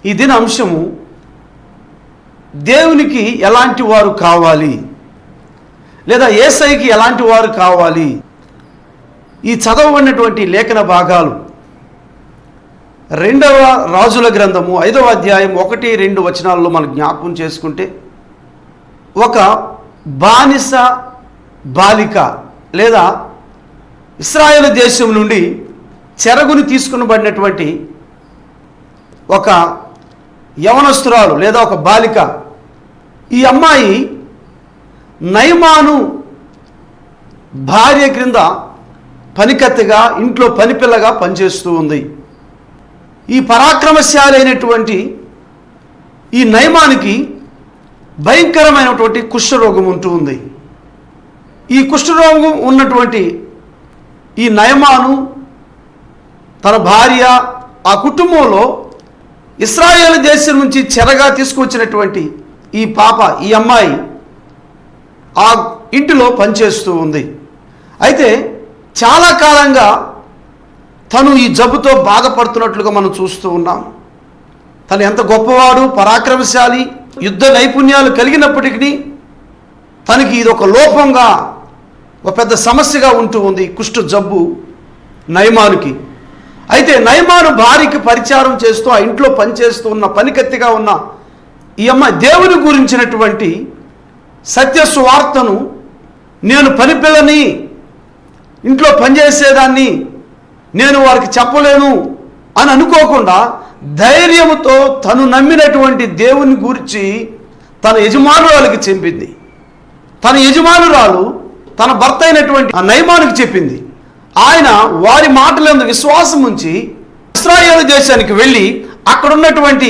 ఈ దిన అంశము దేవునికి ఎలాంటి వారు కావాలి, లేదా యేసయ్యకి ఎలాంటి వారు కావాలి. ఈ చదవబడినటువంటి లేఖన భాగాలు 2వ రాజుల గ్రంథము 5వ అధ్యాయం 1-2 వచనాల్లో మనం జ్ఞాపకం చేసుకుంటే, ఒక బానిస బాలిక లేదా ఇశ్రాయేలు దేశం నుండి చెరగుని తీసుకునబడినటువంటి ఒక యవనస్తురాలు లేదా ఒక బాలిక. ఈ అమ్మాయి నయమాను భార్య క్రింద పనికత్తెగా, ఇంట్లో పనిపిల్లగా పనిచేస్తూ ఉంది. ఈ పరాక్రమశాలి అయినటువంటి ఈ నయమానికి భయంకరమైనటువంటి కుష్ఠరోగం ఉంటూ ఉంది. ఈ కుష్ఠరోగం ఉన్నటువంటి ఈ నయమాను, తన భార్య, ఆ కుటుంబంలో ఇశ్రాయేలు దేశం నుంచి చెరగా తీసుకొచ్చినటువంటి ఈ పాప, ఈ అమ్మాయి ఆ ఇంటిలో పనిచేస్తూ ఉంది. అయితే చాలా కాలంగా తను ఈ జబ్బుతో బాధపడుతున్నట్లుగా మనం చూస్తూ ఉన్నాం. తను ఎంత గొప్పవాడు, పరాక్రమశాలి, యుద్ధ నైపుణ్యాలు కలిగినప్పటికీ తనకి ఇది ఒక లోపంగా, ఒక పెద్ద సమస్యగా ఉంటూ ఉంది కుష్ఠ జబ్బు నయమానుకి. అయితే నయమాను భార్యకి పరిచారం చేస్తూ ఆ ఇంట్లో పనిచేస్తూ ఉన్న పనికత్తిగా ఉన్న ఈ అమ్మాయి దేవుని గురించినటువంటి సత్య సువార్తను, నేను పనిపిల్లని, ఇంట్లో పనిచేసేదాన్ని, నేను వారికి చెప్పలేను అని అనుకోకుండా ధైర్యముతో తను నమ్మినటువంటి దేవుని గురించి తన యజమానురాలికి చెప్పింది. తన యజమానురాలు తన భర్త అయినటువంటి ఆ నయమానుకి చెప్పింది. ఆయన వారి మాటలందు విశ్వాసం ఉంచి ఇశ్రాయేలు దేశానికి వెళ్ళి అక్కడ ఉన్నటువంటి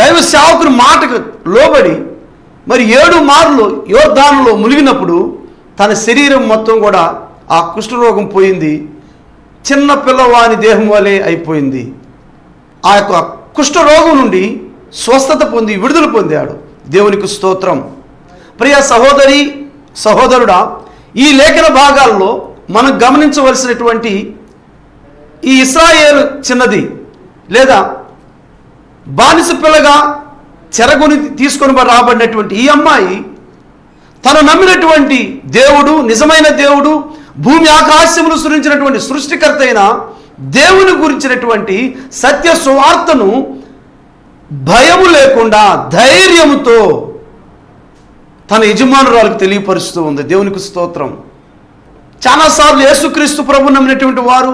దైవ సేవకుని మాటకు లోబడి మరి 7 మార్లు యోర్దానులో మునిగినప్పుడు తన శరీరం మొత్తం కూడా ఆ కుష్ఠరోగం పోయింది. చిన్న పిల్లవాని దేహం వలె అయిపోయింది. ఆ యొక్క కుష్ఠరోగం నుండి స్వస్థత పొంది విడుదల పొందాడు. దేవునికి స్తోత్రం. ప్రియ సహోదరి, సహోదరుడా, ఈ లేఖన భాగాల్లో మనం గమనించవలసినటువంటి ఈ ఇశ్రాయేలు చిన్నది లేదా బానిస పిల్లగా చెరగుని తీసుకొని రాబడినటువంటి ఈ అమ్మాయి తను నమ్మినటువంటి దేవుడు, నిజమైన దేవుడు, భూమి ఆకాశములు సృష్టించినటువంటి సృష్టికర్త అయిన దేవుని గురించినటువంటి సత్య సువార్తను భయము లేకుండా ధైర్యముతో తన యజమానురాలకు తెలియపరుస్తూ ఉంది. దేవునికి స్తోత్రం. చాలాసార్లు యేసుక్రీస్తు ప్రభు నమ్మినటువంటి వారు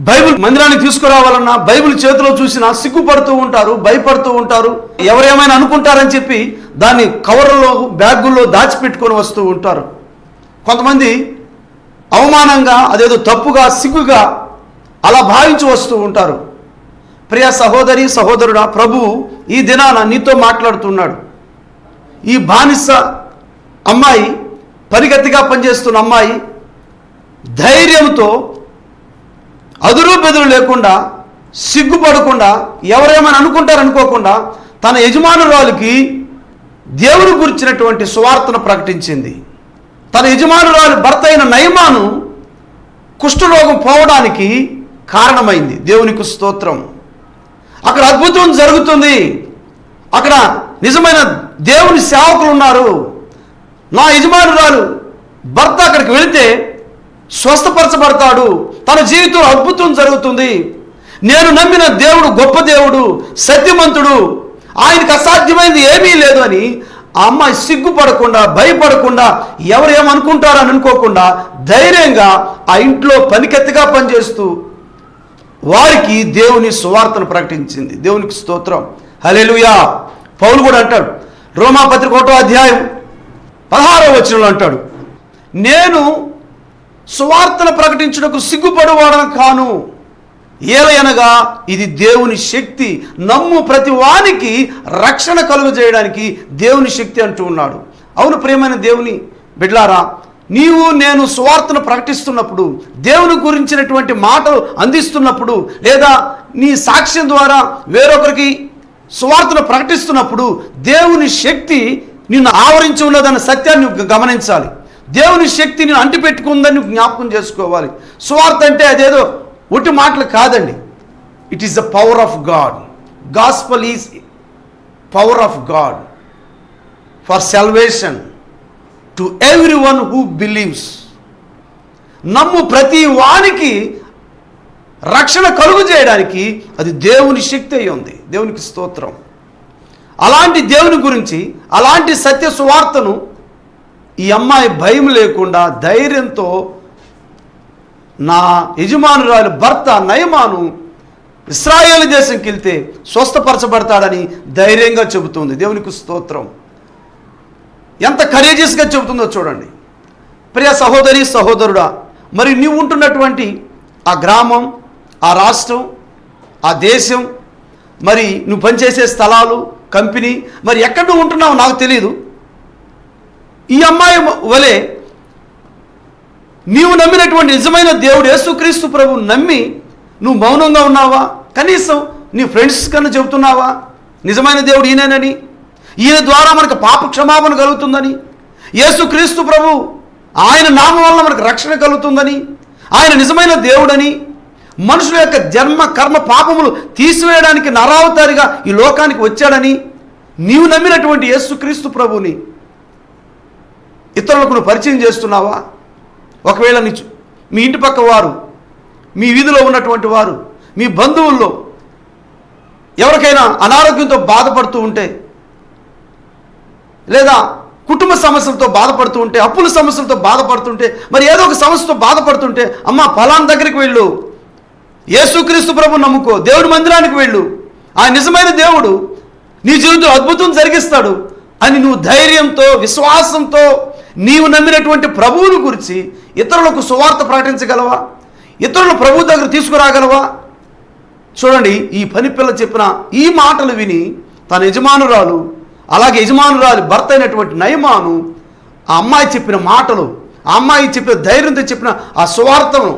బైబిల్ మందిరానికి తీసుకురావాలన్నా, బైబిల్ చేతిలో చూసినా సిగ్గుపడుతూ ఉంటారు, భయపడుతూ ఉంటారు. ఎవరేమైనా అనుకుంటారని చెప్పి దాన్ని కవర్లో, బ్యాగుల్లో దాచిపెట్టుకొని వస్తూ ఉంటారు. కొంతమంది అవమానంగా, అదేదో తప్పుగా, సిగ్గుగా అలా భావించి వస్తూ ఉంటారు. ప్రియ సహోదరి, సహోదరుడా, ప్రభువు ఈ దినాన నీతో మాట్లాడుతున్నాడు. ఈ బానిస అమ్మాయి, పరిగెత్తిగా పనిచేస్తున్న అమ్మాయి ధైర్యంతో, అదురు బెదురు లేకుండా, సిగ్గుపడకుండా, ఎవరేమైనా అనుకుంటారనుకోకుండా తన యజమానురాలికి దేవుని గురించినటువంటి సువార్తను ప్రకటించింది. తన యజమానురాలి భర్త అయిన నయమాను కుష్ఠరోగం పోవడానికి కారణమైంది. దేవునికి స్తోత్రం. అక్కడ అద్భుతం జరుగుతుంది. అక్కడ నిజమైన దేవుని సేవకులు ఉన్నారు. నా యజమానురాలు భర్త అక్కడికి వెళితే స్వస్థపరచబడతాడు, తన జీవితంలో అద్భుతం జరుగుతుంది. నేను నమ్మిన దేవుడు గొప్ప దేవుడు, సత్యవంతుడు, ఆయనకు అసాధ్యమైనది ఏమీ లేదు అని ఆ అమ్మాయి సిగ్గుపడకుండా, భయపడకుండా, ఎవరేమనుకుంటారని అనుకోకుండా ధైర్యంగా ఆ ఇంట్లో పనికెత్తగా పనిచేస్తూ వారికి దేవుని సువార్తను ప్రకటించింది. దేవునికి స్తోత్రం. హల్లెలూయా. పౌలు కూడా అంటాడు, రోమాపత్రిక 1వ అధ్యాయం 16వ వచనంలో అంటాడు, నేను సువార్తను ప్రకటించుటకు సిగ్గుపడువాడను కాను, ఏలయనగా ఇది దేవుని శక్తి, నమ్ము ప్రతి వానికి రక్షణ కలుగజేయడానికి దేవుని శక్తి అంటూ ఉన్నాడు. అవును ప్రియమైన దేవుని బిడ్డలారా, నీవు నేను సువార్తను ప్రకటిస్తున్నప్పుడు, దేవుని గురించినటువంటి మాటలు అందిస్తున్నప్పుడు, లేదా నీ సాక్ష్యం ద్వారా వేరొకరికి సువార్తను ప్రకటిస్తున్నప్పుడు దేవుని శక్తి నిన్ను ఆవరించి ఉన్నదన్న సత్యాన్ని నువ్వు గమనించాలి. దేవుని శక్తి నేను అంటిపెట్టుకుందని నువ్వు జ్ఞాపకం చేసుకోవాలి. సువార్త అంటే అదేదో ఒట్టి మాటలు కాదండి. It is the power of God. Gospel is power of God for salvation to every one who believes. నమ్ము ప్రతి వానికి రక్షణ కలుగు చేయడానికి అది దేవుని శక్తి అయి ఉంది. దేవునికి స్తోత్రం. అలాంటి దేవుని గురించి, అలాంటి సత్య సువార్తను ఈ అమ్మాయి భయం లేకుండా ధైర్యంతో నా యజమానురాలు భర్త నయమాను ఇశ్రాయేలు దేశంకి వెళ్తే స్వస్థపరచబడతాడని ధైర్యంగా చెబుతుంది. దేవునికి స్తోత్రం. ఎంత కరేజియస్గా చెబుతుందో చూడండి. ప్రియ సహోదరి సహోదరుడా, మరి నీవు ఉంటున్నటువంటి ఆ గ్రామం, ఆ రాష్ట్రం, ఆ దేశం, మరి నువ్వు పనిచేసే స్థలాలు, కంపెనీ, మరి ఎక్కడ నువ్వు ఉంటున్నావు నాకు తెలియదు. ఈ అమ్మాయి వలె నీవు నమ్మినటువంటి నిజమైన దేవుడు యేసుక్రీస్తు ప్రభువు నమ్మి నువ్వు మౌనంగా ఉన్నావా? కనీసం నీ ఫ్రెండ్స్ కన్నా చెబుతున్నావా నిజమైన దేవుడు ఈయనని, ఈయన ద్వారా మనకు పాప క్షమాపణ కలుగుతుందని, యేసుక్రీస్తు ప్రభు ఆయన నామం వల్ల మనకు రక్షణ కలుగుతుందని, ఆయన నిజమైన దేవుడని, మనుషుల యొక్క జన్మ కర్మ పాపములు తీసివేయడానికి నరావతారిగా ఈ లోకానికి వచ్చాడని నీవు నమ్మినటువంటి యేసుక్రీస్తు ప్రభుని ఇతరులకు నువ్వు పరిచయం చేస్తున్నావా? ఒకవేళ మీ ఇంటి పక్క వారు, మీ వీధిలో ఉన్నటువంటి వారు, మీ బంధువుల్లో ఎవరికైనా అనారోగ్యంతో బాధపడుతూ ఉంటే, లేదా కుటుంబ సమస్యలతో బాధపడుతూ ఉంటే, అప్పుల సమస్యలతో బాధపడుతుంటే, మరి ఏదో ఒక సమస్యతో బాధపడుతుంటే, అమ్మ ఫలానా దగ్గరికి వెళ్ళు, యేసుక్రీస్తు ప్రభు నమ్ముకో, దేవుడి మందిరానికి వెళ్ళు, ఆ నిజమైన దేవుడు నీ జీవితంలో అద్భుతం జరిగిస్తాడు అని నువ్వు ధైర్యంతో, విశ్వాసంతో నీవు నమ్మినటువంటి ప్రభువుని గురించి ఇతరులకు సువార్త ప్రకటించగలవా? ఇతరులు ప్రభు దగ్గర తీసుకురాగలవా? చూడండి, ఈ పని పిల్ల చెప్పిన ఈ మాటలు విని తన యజమానురాలు, అలాగే యజమానురాలు భర్త అయినటువంటి నయమాను ఆ అమ్మాయి చెప్పిన మాటలు, ఆ అమ్మాయి చెప్పిన ధైర్యంతో చెప్పిన ఆ సువార్తను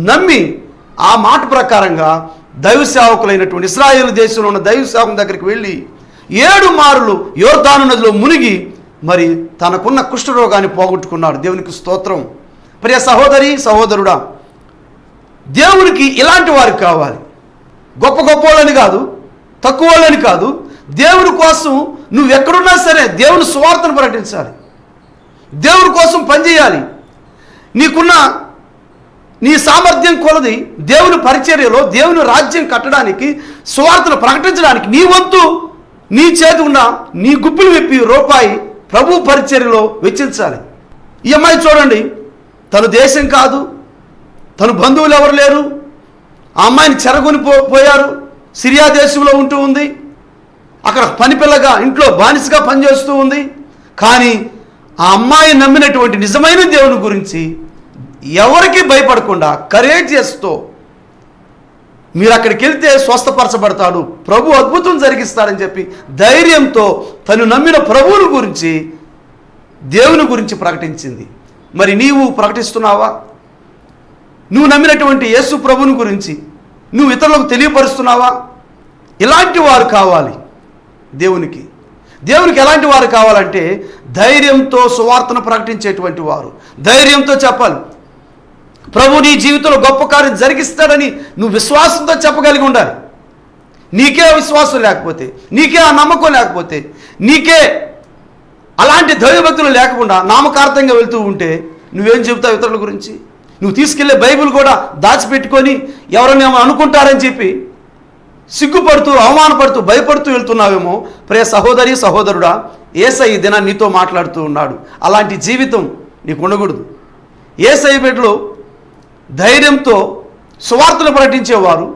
నమ్మి ఆ మాట ప్రకారంగా దైవ సేవకులైనటువంటి ఇశ్రాయేలు దేశంలో ఉన్న దైవ సేవకుల దగ్గరికి వెళ్ళి 7 మారులు యోర్దాను నదిలో మునిగి మరి తనకున్న కుష్ఠరోగాన్ని పోగొట్టుకున్నాడు. దేవునికి స్తోత్రం. ప్రియ సహోదరి సహోదరుడా, దేవునికి ఇలాంటి వారు కావాలి. గొప్ప గొప్ప వాళ్ళని కాదు, తక్కువ వాళ్ళని కాదు. దేవుని కోసం నువ్వు ఎక్కడున్నా సరే దేవుని సువార్తను ప్రకటించాలి, దేవుని కోసం పనిచేయాలి. నీకున్న నీ సామర్థ్యం కొలది దేవుని పరిచర్యలో దేవుని రాజ్యం కట్టడానికి, సువార్తను ప్రకటించడానికి నీ వంతు, నీ చేతి ఉన్న నీ గుప్పిలు విప్పి రూపాయి ప్రభు పరిచర్యలో వెచ్చించాలి. ఈ అమ్మాయి చూడండి, తను దేశం కాదు, తను బంధువులు ఎవరు లేరు, ఆ అమ్మాయిని చెరగొని పోయారు. సిరియా దేశంలో ఉంటూ ఉంది, అక్కడ పనిపిల్లగా ఇంట్లో బానిసగా పనిచేస్తూ ఉంది. కానీ ఆ అమ్మాయి నమ్మినటువంటి నిజమైన దేవుని గురించి ఎవరికి భయపడకుండా కరేజియస్తో మీరు అక్కడికి వెళ్తే స్వస్థపరచబడతాడు, ప్రభు అద్భుతం జరిగిస్తాడని చెప్పి ధైర్యంతో తను నమ్మిన ప్రభువుని గురించి, దేవుని గురించి ప్రకటించింది. మరి నీవు ప్రకటిస్తున్నావా? నువ్వు నమ్మినటువంటి యేసు ప్రభుని గురించి నువ్వు ఇతరులకు తెలియపరుస్తున్నావా? ఇలాంటి వారు కావాలి దేవునికి. దేవునికి ఎలాంటి వారు కావాలంటే ధైర్యంతో సువార్తను ప్రకటించేటువంటి వారు. ధైర్యంతో చెప్పాలి, ప్రభు నీ జీవితంలో గొప్ప కార్యం జరిగిస్తాడని నువ్వు విశ్వాసంతో చెప్పగలిగి ఉండాలి. నీకే విశ్వాసం లేకపోతే, నీకే ఆ నమ్మకం లేకపోతే, నీకే అలాంటి దైవభక్తులు లేకుండా నామకార్థంగా వెళ్తూ ఉంటే నువ్వేం చెబుతావు ఇతరుల గురించి? నువ్వు తీసుకెళ్లే బైబిల్ కూడా దాచిపెట్టుకొని ఎవరైనా ఏమో అనుకుంటారని చెప్పి సిగ్గుపడుతూ, అవమానపడుతూ, భయపడుతూ వెళ్తున్నావేమో. ప్రియ సహోదరి సహోదరుడా, యేసయ్య ఈ దినాన్ని నీతో మాట్లాడుతూ ఉన్నాడు. అలాంటి జీవితం నీకు ఉండకూడదు. యేసయ్య బిడ్డలు ధైర్యంతో సువార్తను ప్రకటించేవారు,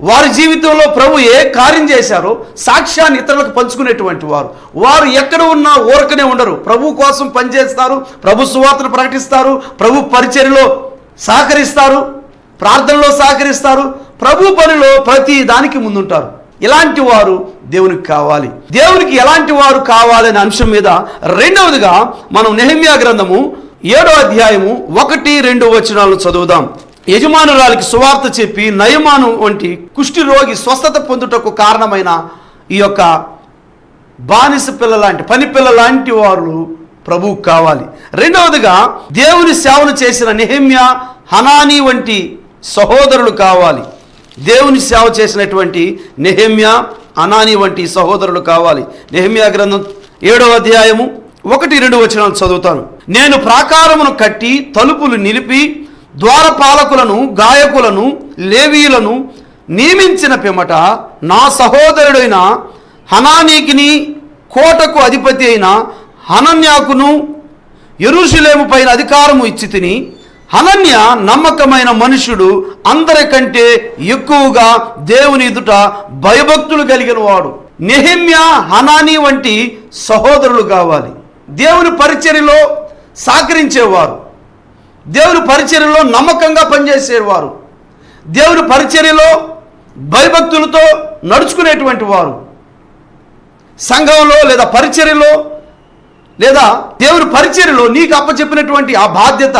వారి జీవితంలో ప్రభు ఏ కార్యం చేశారో సాక్ష్యాన్ని ఇతరులకు పంచుకునేటువంటి వారు. వారు ఎక్కడ ఉన్నా ఊరకనే ఉండరు, ప్రభు కోసం పనిచేస్తారు, ప్రభు సువార్తను ప్రకటిస్తారు, ప్రభు పరిచర్యలో సహకరిస్తారు, ప్రార్థనలో సహకరిస్తారు, ప్రభు పనిలో ప్రతి దానికి ముందుంటారు. ఇలాంటి వారు దేవునికి కావాలి. దేవునికి ఎలాంటి వారు కావాలనే అంశం మీద రెండవదిగా మనం నెహెమ్యా గ్రంథము 7వ అధ్యాయము 1-2 వచనాలను చదువుదాం. యజమానురాలికి సువార్త చెప్పి నయమాను వంటి కుష్టి రోగి స్వస్థత పొందుటకు కారణమైన ఈ యొక్క బానిస పిల్ల లాంటి, పని పిల్ల లాంటి వారు ప్రభువుకు కావాలి. రెండవదిగా దేవుని సేవను చేసిన నెహెమ్యా, హనానీ వంటి సహోదరులు కావాలి. దేవుని సేవ చేసినటువంటి నెహెమ్యా, అనాని వంటి సహోదరులు కావాలి. నెహెమ్యా గ్రంథం 7వ అధ్యాయము 1-2 వచనాలు చదువుతాను. నేను ప్రాకారమును కట్టి తలుపులు నిలిపి ద్వారపాలకులను, గాయకులను, లేవీయులను నియమించిన పిమ్మట నా సహోదరుడైన హనానీకిని, కోటకు అధిపతి అయిన హనన్యాకును యెరూషలేము పైన అధికారము ఇచ్చి తిని, హనన్య నమ్మకమైన మనుషుడు, అందరికంటే ఎక్కువగా దేవుని ఎదుట భయభక్తులు కలిగిన వాడు. నెహెమ్యా, హనానీ వంటి సహోదరులు కావాలి. దేవుని పరిచర్యలో సహకరించేవారు, దేవుని పరిచర్యలో నమ్మకంగా పనిచేసేవారు, దేవుని పరిచర్యలో భయభక్తులతో నడుచుకునేటువంటి వారు. సంఘంలో లేదా పరిచర్యలో లేదా దేవుని పరిచర్యలో నీకు అప్పచెప్పినటువంటి ఆ బాధ్యత,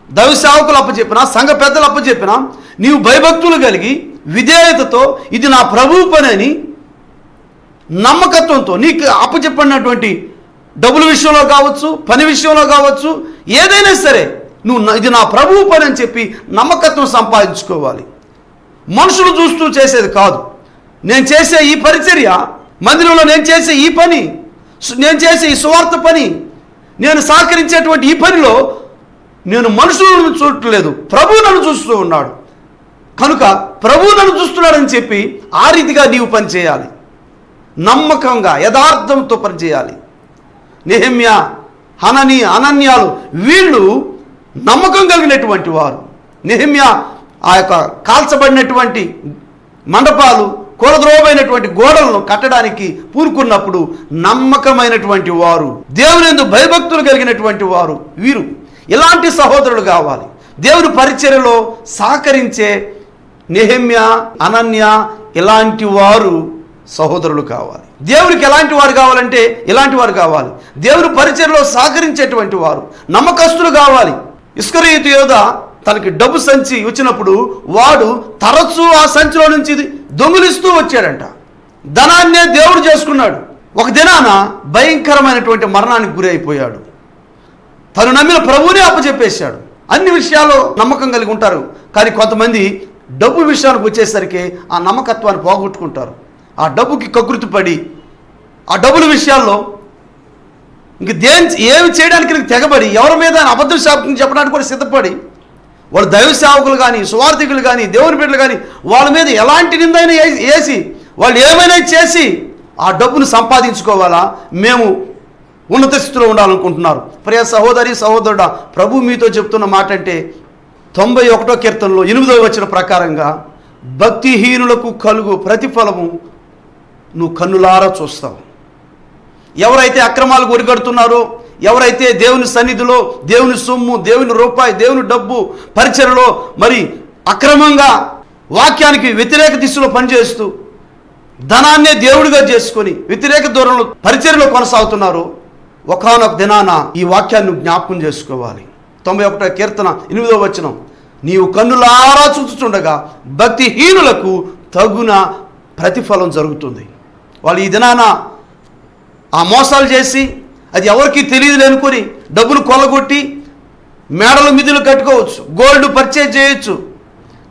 దైవ సేవకులు అప్పచెప్పినా, సంఘ పెద్దలు అప్పచెప్పినా, నీవు భయభక్తులు కలిగి విధేయతతో ఇది నా ప్రభువు పని అని నమ్మకత్వంతో నీకు అప్పచెప్పినటువంటి డబ్బుల విషయంలో కావచ్చు, పని విషయంలో కావచ్చు, ఏదైనా సరే నువ్వు ఇది నా ప్రభువు పని అని చెప్పి నమ్మకత్వం సంపాదించుకోవాలి. మనుషులు చూస్తూ చేసేది కాదు. నేను చేసే ఈ పరిచర్య, మందిరంలో నేను చేసే ఈ పని, నేను చేసే ఈ సువార్త పని, నేను సహకరించేటువంటి ఈ పనిలో నేను మనుషులను చూడట్లేదు, ప్రభువు నన్ను చూస్తూ ఉన్నాడు కనుక ప్రభువు నన్ను చూస్తున్నాడని చెప్పి ఆ రీతిగా నీవు పనిచేయాలి. నమ్మకంగా యథార్థంతో పనిచేయాలి. నెహెమ్యా, హననీ, అనన్యాలు వీళ్ళు నమ్మకం కలిగినటువంటి వారు. నెహెమ్యా ఆ యొక్క కాల్చబడినటువంటి మండపాలు, కూలద్రోవైనటువంటి గోడలను కట్టడానికి పూనుకున్నప్పుడు నమ్మకమైనటువంటి వారు, దేవునియందు భయభక్తులు కలిగినటువంటి వారు వీరు. ఇలాంటి సహోదరులు కావాలి. దేవుని పరిచర్యలో సహకరించే నెహెమ్యా, అనన్య ఇలాంటి వారు సహోదరులు కావాలి. దేవునికి ఎలాంటి వారు కావాలంటే ఇలాంటి వారు కావాలి. దేవుని పరిచర్యలో సహకరించేటువంటి వారు, నమ్మకస్తులు కావాలి. ఇస్కరియోతు యోధ తనకి డబ్బు సంచి వచ్చినప్పుడు వాడు తరచూ ఆ సంచిలో నుంచి దొంగిలిస్తూ వచ్చాడంట. ధనాన్నే దేవుడు చేసుకున్నాడు. ఒక దినాన భయంకరమైనటువంటి మరణానికి గురి అయిపోయాడు. తను నమ్మిన ప్రభువునే అప్పచెప్పేశాడు. అన్ని విషయాల్లో నమ్మకం కలిగి ఉంటారు, కానీ కొంతమంది డబ్బు విషయానికి వచ్చేసరికి ఆ నమ్మకత్వాన్ని పోగొట్టుకుంటారు. ఆ డబ్బుకి కకృతి పడి ఆ డబ్బుల విషయాల్లో ఇంక ఏమి చేయడానికి తెగబడి ఎవరి మీద అబద్ధం శాపం చెప్పడానికి కూడా సిద్ధపడి వాళ్ళు దైవ సేవకులు కానీ, సువార్థికులు కానీ, దేవుని బిడ్డలు కానీ వాళ్ళ మీద ఎలాంటి నిందైనా వేసి వాళ్ళు ఏమైనా చేసి ఆ డబ్బును సంపాదించుకోవాలా, మేము ఉన్నత స్థితిలో ఉండాలనుకుంటున్నారు. ప్రియ సహోదరి, సహోదరుడా, ప్రభు మీతో చెప్తున్న మాట అంటే 91వ కీర్తనలో 8వ వచనం ప్రకారంగా భక్తిహీనులకు కలుగు ప్రతిఫలము నువ్వు కన్నులారా చూస్తావు. ఎవరైతే అక్రమాలు ఒడిగడుతున్నారో, ఎవరైతే దేవుని సన్నిధిలో దేవుని సొమ్ము, దేవుని రూపాయి, దేవుని డబ్బు పరిచర్యలో మరి అక్రమంగా వాక్యానికి వ్యతిరేక దిశలో పనిచేస్తూ ధనాన్నే దేవుడిగా చేసుకొని వ్యతిరేక దూరంలో పరిచర్యలో కొనసాగుతున్నారు, ఒకానొక దినాన ఈ వాక్యాన్ని జ్ఞాపకం చేసుకోవాలి. 91వ కీర్తన 8వ వచనం, నీవు కన్నులారా చూచుచుండగా భక్తిహీనులకు తగున ప్రతిఫలం జరుగుతుంది. వాళ్ళు ఈ దినాన ఆ మోసాలు చేసి అది ఎవరికి తెలియదు అనుకొని డబ్బులు కొల్లగొట్టి మేడలు మిదులు కట్టుకోవచ్చు, గోల్డ్ పర్చేజ్ చేయొచ్చు,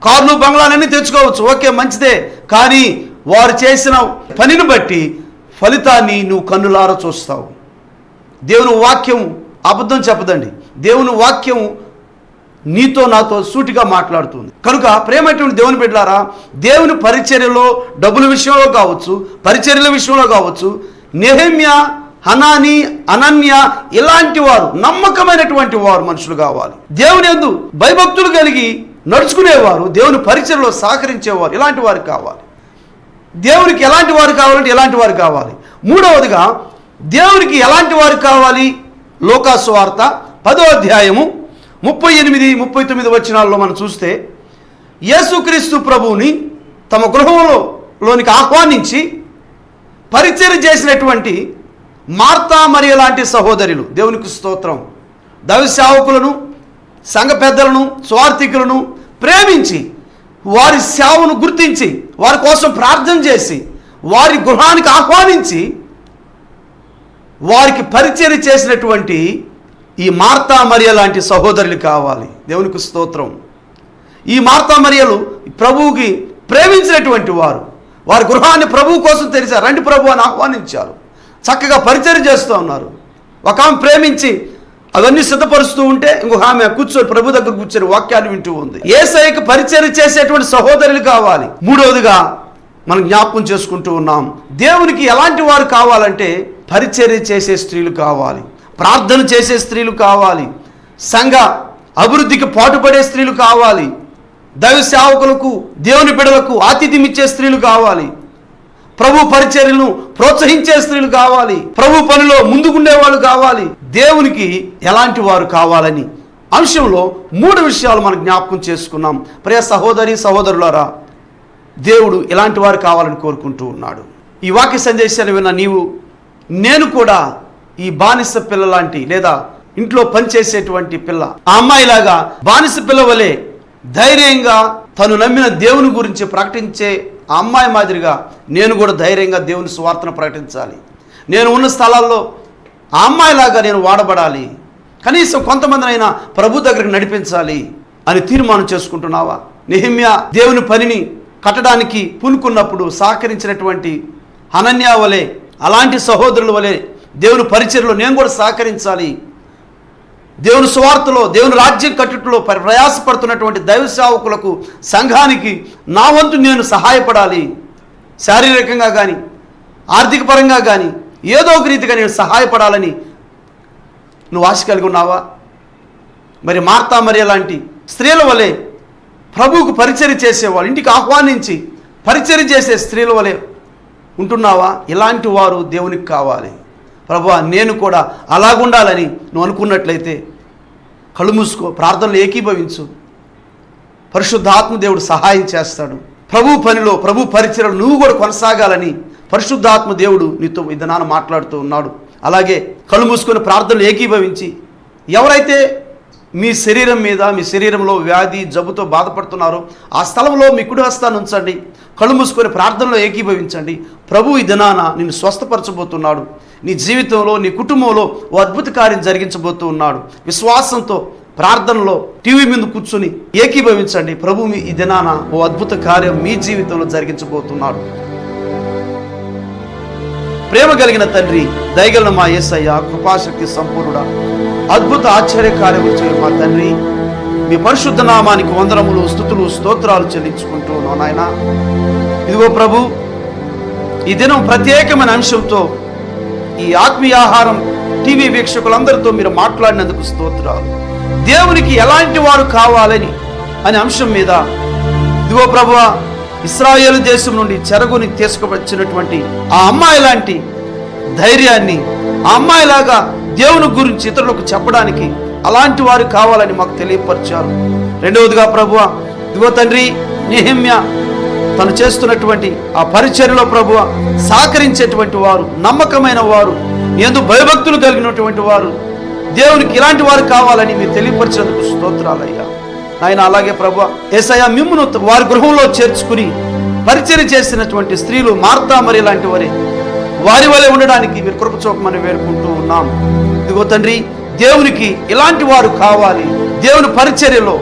కార్లు బంగ్లాలన్నీ తెచ్చుకోవచ్చు. ఓకే, మంచిదే. కానీ వారు చేసిన పనిని బట్టి ఫలితాన్ని నువ్వు కన్నులారా చూస్తావు. దేవుని వాక్యం అబద్ధం చెప్పదండి. దేవుని వాక్యం నీతో నాతో సూటిగా మాట్లాడుతుంది. కనుక ప్రేమైనటువంటి దేవుని బిడ్డలారా, దేవుని పరిచర్యలో డబ్బుల విషయంలో కావచ్చు, పరిచర్యల విషయంలో కావచ్చు, నెహెమ్యా, హనానీ, అనన్య ఇలాంటి వారు నమ్మకమైనటువంటి వారు మనుషులు కావాలి. దేవుని యందు భయభక్తులు కలిగి నడుచుకునేవారు, దేవుని పరిచర్యలో సహకరించేవారు ఇలాంటి వారు కావాలి. దేవునికి ఎలాంటి వారు కావాలంటే ఇలాంటి వారు కావాలి. మూడవదిగా దేవునికి ఎలాంటి వారు కావాలి? లూకాసు వార్త 10వ అధ్యాయము 38-39 వచనాల్లో మనం చూస్తే యేసుక్రీస్తు ప్రభువుని తమ గృహంలోనికి ఆహ్వానించి పరిచర్య చేసినటువంటి మార్తా మరియ లాంటి సహోదరులు, దేవునికి స్తోత్రం, దైవ సేవకులను, సంఘ పెద్దలను, స్వార్థికులను ప్రేమించి వారి సేవను గుర్తించి వారి కోసం ప్రార్థన చేసి వారి గృహానికి ఆహ్వానించి వారికి పరిచర్య చేసినటువంటి ఈ మార్తా మరియ లాంటి సహోదరులు కావాలి. దేవునికి స్తోత్రం. ఈ మార్తా మరియలు ప్రభువుకి ప్రేమించినటువంటి వారు, వారి గృహాన్ని ప్రభువు కోసం తెరిచారు. రండి ప్రభు అని ఆహ్వానించారు. చక్కగా పరిచయం చేస్తూ ఉన్నారు. ఒక ఆమె ప్రేమించి అవన్నీ సిద్ధపరుస్తూ ఉంటే ఇంకొక ఆమె కూర్చొని ప్రభు దగ్గర కూర్చొని వాక్యాలు వింటూ ఉంది. యేసయ్యకు పరిచయం చేసేటువంటి సహోదరులు కావాలి. మూడవదిగా మనం జ్ఞాపకం చేసుకుంటూ ఉన్నాం, దేవునికి ఎలాంటి వారు కావాలంటే పరిచర్య చేసే స్త్రీలు కావాలి, ప్రార్థన చేసే స్త్రీలు కావాలి, సంఘ అభివృద్ధికి పాటుపడే స్త్రీలు కావాలి, దైవ సేవకులకు దేవుని బిడ్డలకు ఆతిథ్యం ఇచ్చే స్త్రీలు కావాలి, ప్రభు పరిచర్యలను ప్రోత్సహించే స్త్రీలు కావాలి, ప్రభు పనిలో ముందుకుండే వాళ్ళు కావాలి. దేవునికి ఎలాంటి వారు కావాలని అంశంలో 3 విషయాలు మనం జ్ఞాపకం చేసుకున్నాం. ప్రియ సహోదరి సహోదరులారా, దేవుడు ఎలాంటి వారు కావాలని కోరుకుంటూ ఉన్నాడు. ఈ వాక్య సందేశాన్ని విన్న నీవు నేను కూడా ఈ బానిస పిల్ల లాంటి లేదా ఇంట్లో పనిచేసేటువంటి పిల్ల, ఆ అమ్మాయిలాగా బానిస పిల్ల వలె ధైర్యంగా తను నమ్మిన దేవుని గురించి ప్రకటించే ఆ అమ్మాయి మాదిరిగా నేను కూడా ధైర్యంగా దేవుని సువార్తను ప్రకటించాలి. నేను ఉన్న స్థలాల్లో ఆ అమ్మాయిలాగా నేను వాడబడాలి, కనీసం కొంతమందినైనా ప్రభు దగ్గరికి నడిపించాలి అని తీర్మానం చేసుకుంటున్నావా? నెహెమ్యా దేవుని పనిని కట్టడానికి పూనుకున్నప్పుడు సహకరించినటువంటి హనన్యా వలె, అలాంటి సహోదరుల వలె దేవుని పరిచర్యలో నేను కూడా సహకరించాలి. దేవుని సువార్తలో దేవుని రాజ్యం కట్టుటలో ప్రయాసపడుతున్నటువంటి దైవ సేవకులకు సంఘానికి నా వంతు నేను సహాయపడాలి. శారీరకంగా కానీ ఆర్థిక పరంగా కానీ ఏదో ఒక రీతిగా నేను సహాయపడాలని నువ్వు ఆశ కలిగి ఉన్నావా? మరి మార్తా మరియ లాంటి స్త్రీల వలె ప్రభువుకు పరిచర్య చేసేవాళ్ళు, ఇంటికి ఆహ్వానించి పరిచర్య చేసే స్త్రీల వలె ఉంటున్నావా? ఇలాంటి వారు దేవునికి కావాలి. ప్రభువా, నేను కూడా అలాగుండాలని నువ్వు అనుకున్నట్లయితే కళ్ళు మూసుకో, ప్రార్థనలు ఏకీభవించు. పరిశుద్ధాత్మ దేవుడు సహాయం చేస్తాడు. ప్రభు పనిలో ప్రభు పరిచర్యలు నువ్వు కూడా కొనసాగాలని పరిశుద్ధాత్మ దేవుడు నీతో ఇదనాన మాట్లాడుతూ ఉన్నాడు. అలాగే కళ్ళు మూసుకొని ప్రార్థనలు ఏకీభవించి, ఎవరైతే మీ శరీరం మీద మీ శరీరంలో వ్యాధి జబ్బుతో బాధపడుతున్నారో ఆ స్థలంలో మీ కుడి హస్తాన్ని ఉంచండి. కళ్ళు మూసుకొని ప్రార్థనలో ఏకీభవించండి. ప్రభు ఈ దినాన నిన్ను స్వస్థపరచబోతున్నాడు. నీ జీవితంలో నీ కుటుంబంలో ఓ అద్భుత కార్యం జరిగించబోతూ ఉన్నాడు. విశ్వాసంతో ప్రార్థనలో టీవీ మీద కూర్చొని ఏకీభవించండి. ప్రభు మీ ఈ దినాన ఓ అద్భుత కార్యం మీ జీవితంలో జరిగించబోతున్నాడు. ప్రేమ కలిగిన తండ్రి, దయగల మా యేసయ్య, కృపాశక్తి సంపూర్ణుడా, అద్భుత ఆశ్చర్య కార్యములు చేయ మా తండ్రి, మీ పరిశుద్ధ నామానికి వందనములు స్తుతులు స్తోత్రాలు చెల్లించుకుంటూ ఉన్నాను నాయన. ఇదిగో ప్రభు, ఈ దినం ప్రత్యేకమైన అంశంతో ఈ ఆత్మీయ ఆహారం టీవీ వీక్షకులందరితో మీరు మాట్లాడినందుకు స్తోత్రాలు. దేవునికి ఎలాంటి వారు కావాలని అనే అంశం మీద ఇదిగో ప్రభువా, ఇశ్రాయేలు దేశం నుండి చెరగుని తీసుకువచ్చినటువంటి ఆ అమ్మాయి లాంటి ధైర్యాన్ని, ఆ అమ్మాయిలాగా దేవుని గురించి ఇతరులకు చెప్పడానికి అలాంటి వారు కావాలని మాకు తెలియపరిచారు. రెండవదిగా ప్రభువా, ఇదిగో తండ్రి, నెహెమ్యా తను చేస్తున్నటువంటి ఆ పరిచర్యలో ప్రభువా సహకరించేటువంటి వారు, నమ్మకమైన వారు, ఎందుకు భయభక్తులు కలిగినటువంటి వారు, దేవునికి ఇలాంటి వారు కావాలని మీరు తెలియపరిచేందుకు స్తోత్రాలయ్యా నాయన. అలాగే ప్రభువా, యేసయ్యా, మిమ్మును వారి గృహంలో చేర్చుకుని పరిచర్య చేసినటువంటి స్త్రీలు మార్తా మరి లాంటి వారి వలె ఉండడానికి మీరు కృప చూపమని వేడుకుంటూ ఉన్నాం. ఇదిగో తండ్రి, దేవునికి ఇలాంటి వారు కావాలి. దేవుని పరిచర్యలో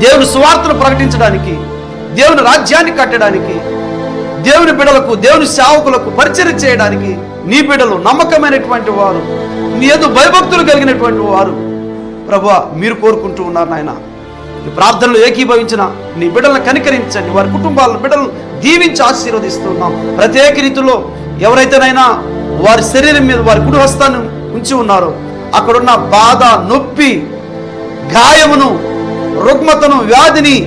దేవుని సువార్తను ప్రకటించడానికి, దేవుని రాజ్యాన్ని కట్టడానికి, దేవుని బిడ్డలకు దేవుని సేవకులకు పరిచర్య చేయడానికి నీ బిడ్డలు నమ్మకమైనటువంటి వారు, నీ యందు భయభక్తులు కలిగినటువంటి వారు ప్రభువా మీరు కోరుకుంటూ ఉన్నారు నాయన. ఈ ప్రార్థనలు ఏకీభవించిన నీ బిడ్డలను కనికరించండి. వారి కుటుంబాలను బిడ్డలను దీవించి ఆశీర్వదిస్తున్నాం. ప్రత్యేక రీతిలో ఎవరైతేనైనా వారి శరీరం మీద వారి కుడి హస్తాన్ని ఉంచి ఉన్నారో అక్కడున్న బాధ, నొప్పి, గాయమును, రుగ్మతను, వ్యాధిని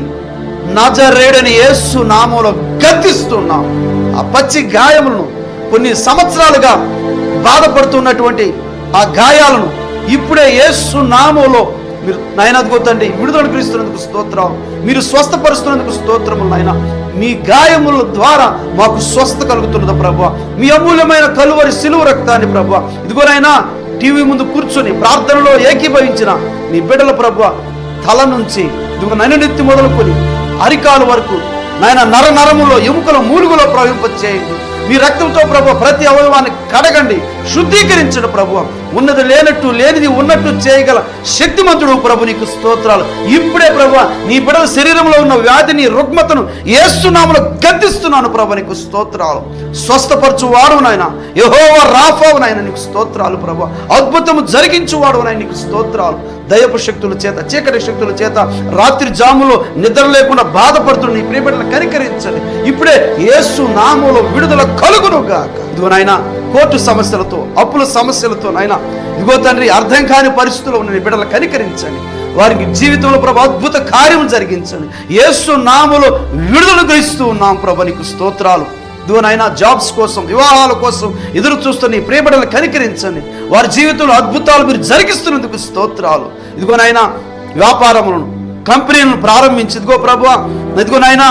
నజరేయుడైన యేసు నామములో గద్దిస్తున్నాం. ఆ పచ్చి గాయములను, కొన్ని సంవత్సరాలుగా బాధపడుతున్నటువంటి ఆ గాయాలను ఇప్పుడే యేసు నామములో మీరు నాయన తండ్రి విడుదల క్రీస్తున్నందుకు స్తోత్రం, మీరు స్వస్థపరుస్తున్నందుకు స్తోత్రములు నాయన. మీ గాయముల ద్వారా మాకు స్వస్థ కలుగుతున్నది ప్రభువా. మీ అమూల్యమైన కలువరి సిలువ రక్తాన్ని ప్రభువా, ఇదిగోనైనా టీవీ ముందు కూర్చొని ప్రార్థనలో ఏకీభవించిన నీ బిడ్డల ప్రభువా తల నుంచి ఇదిగో నైనెత్తి మొదలుకొని అరికాలు వరకు నాయన నరములో, ఎముకల మూలుగులో ప్రవహింపచేయండి. మీ రక్తంతో ప్రభువా ప్రతి అవయవాన్ని కడగండి, శుద్ధీకరించండి ప్రభువా. ఉన్నది లేనట్టు, లేనిది ఉన్నట్టు చేయగల శక్తిమంతుడు ప్రభు, నీకు స్తోత్రాలు. ఇప్పుడే ప్రభు నీ బిడ్డల శరీరంలో ఉన్న వ్యాధిని, రుగ్మతను యేసు నామములో గద్దిస్తున్నాను ప్రభు, నీకు స్తోత్రాలు. స్వస్థపరచువాడు నాయన, యెహోవా రాఫావు నాయన, నీకు స్తోత్రాలు ప్రభు. అద్భుతము జరిగించువాడు నాయన, నీకు స్తోత్రాలు. దయపు శక్తుల చేత, చీకటి శక్తుల చేత రాత్రి జాములో నిద్ర లేకుండా బాధపడుతున్న నీ ప్రియబిడ్డలను కనికరించండి. ఇప్పుడే యేసు నామములో విడుదల కలుగును గాక. ఇదిగో నాయన, కోర్టు సమస్యలతో, అప్పుల సమస్యలతో నాయన, ఇదిగో తండ్రి, అర్థం కాని పరిస్థితుల్లో ఉన్న నీ బిడ్డలను కనికరించండి. వారికి జీవితంలో ప్రభు అద్భుత కార్యం జరిగించండి. యేసు నామములో విడుదల గ్రహిస్తూ ఉన్నాం ప్రభు, నీకు స్తోత్రాలు. ఇదిగో నాయన, జాబ్స్ కోసం, వివాహాల కోసం ఎదురు చూస్తున్న ఈ ప్రియబిడ్డలను కనికరించండి. వారి జీవితంలో అద్భుతాలు మీరు జరిగిస్తున్నందుకు స్తోత్రాలు. ఇదిగో నాయన, వ్యాపారములను, కంపెనీలను ప్రారంభించి ఇదిగో ప్రభువా, ఇదిగో నాయన,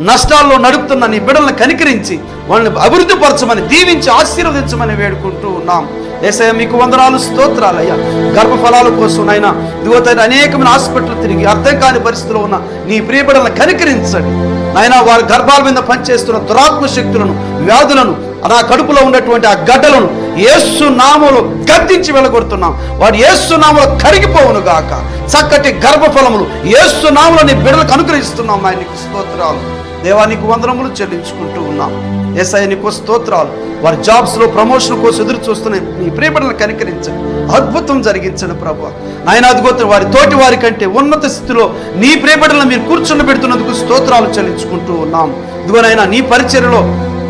నష్టాల్లో నడుపుతున్న నీ బిడ్డలను కనికరించి వాళ్ళని అభివృద్ధి పరచమని, దీవించి ఆశీర్వదించమని వేడుకుంటూ ఉన్నాం. యేసయ్య, మీకు వందనాలు, స్తోత్రాలయ్యా. గర్భఫలాల కోసం నాయన, ఇదిగో తండ్రి, అనేకమైన హాస్పిటల్ తిరిగి అర్థం కాని పరిస్థితిలో ఉన్న నీ ప్రియ బిడ్డలను కనికరించండి నాయన. వారి గర్భాల మీద పనిచేస్తున్న దురాత్మ శక్తులను, వ్యాధులను, నా కడుపులో ఉన్నటువంటి ఆ గడ్డలను యేసు నామములో గద్దించి వెళ్ళగొడుతున్నాం. వాడు యేసు నామములో కరిగిపోవును గాక. చక్కటి గర్భఫలములు యేసు నామములో నీ బిడ్డలకు అనుగ్రహిస్తున్నాం నాయన, నీకు స్తోత్రాలు. దేవా, నీకు వందనములు చెల్లించుకుంటూ ఉన్నాం. యేసయ్య, నీకు స్తోత్రాలు. వారి జాబ్స్లో ప్రమోషన్ కోసం ఎదురు చూస్తున్న నీ ప్రియబిడ్డలను కనికరించండి, అద్భుతం జరిగించండి ప్రభు నాయన. అదిగో వారి తోటి వారి కంటే ఉన్నత స్థితిలో నీ ప్రియబిడ్డలను మీరు కూర్చుని పెడుతున్నందుకు స్తోత్రాలు చెల్లించుకుంటూ ఉన్నాం. ఇదిగో నాయన, నీ పరిచర్యలో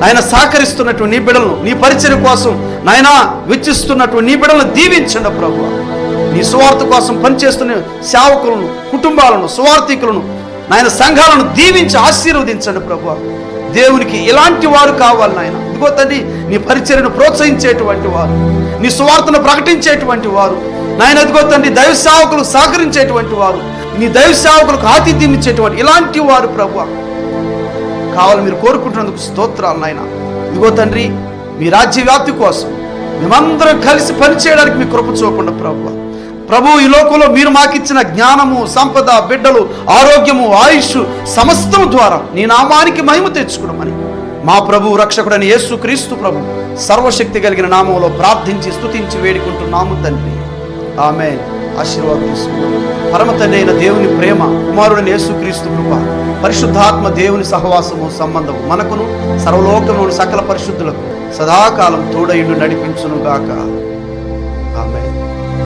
నాయన సహకరిస్తున్నటువంటి నీ బిడ్డలను, నీ పరిచర్య కోసం నాయన వెచ్చిస్తున్నటువంటి నీ బిడ్డలను దీవించండి ప్రభు. నీ సువార్త కోసం పనిచేస్తున్న సేవకులను, కుటుంబాలను, సువార్థికులను, నాయన సంఘాలను దీవించి ఆశీర్వదించండి ప్రభు. దేవునికి ఇలాంటి వారు కావాలి నాయన. ఇదిగో తండ్రి, నీ పరిచర్యను ప్రోత్సహించేటువంటి వారు, నీ సువార్తను ప్రకటించేటువంటి వారు నాయన, ఇదిగో తండ్రి, దైవ సేవకులకు సహకరించేటువంటి వారు, నీ దైవ సేవకులకు ఆతిథ్యం ఇచ్చేటువంటి ఇలాంటి వారు ప్రభు కావాలి. మీరు కోరుకుంటున్నందుకు స్తోత్రాలు నాయన. ఇదిగో తండ్రి, మీ రాజ్య వ్యాప్తి కోసం మేమందరం కలిసి పనిచేయడానికి మీ కృప చూపండి ప్రభు. ఈ లోకంలో మీరు మాకిచ్చిన జ్ఞానము, సంపద, బిడ్డలు, ఆరోగ్యము, ఆయుష్ సమస్తము ద్వారా నీ నామానికి మహిమ తెచ్చుకోమని మా ప్రభు రక్షకుడైన యేసు క్రీస్తు ప్రభు సర్వశక్తి కలిగిన నామంలో ప్రార్థించి స్తుతించి వేడుకుంటున్నాము తండ్రి. ఆమేన్. ఆశీర్వాదం తీసుకున్నాం. పరమ తండ్రి అయిన దేవుని ప్రేమ, కుమారుడైన యేసు క్రీస్తు కృప, పరిశుద్ధాత్మ దేవుని సహవాసము, సంబంధము మనకును సర్వలోకంలోని సకల పరిశుద్ధులకు సదాకాలం తోడయుండి నడిపించును గాక. ఆమేన్.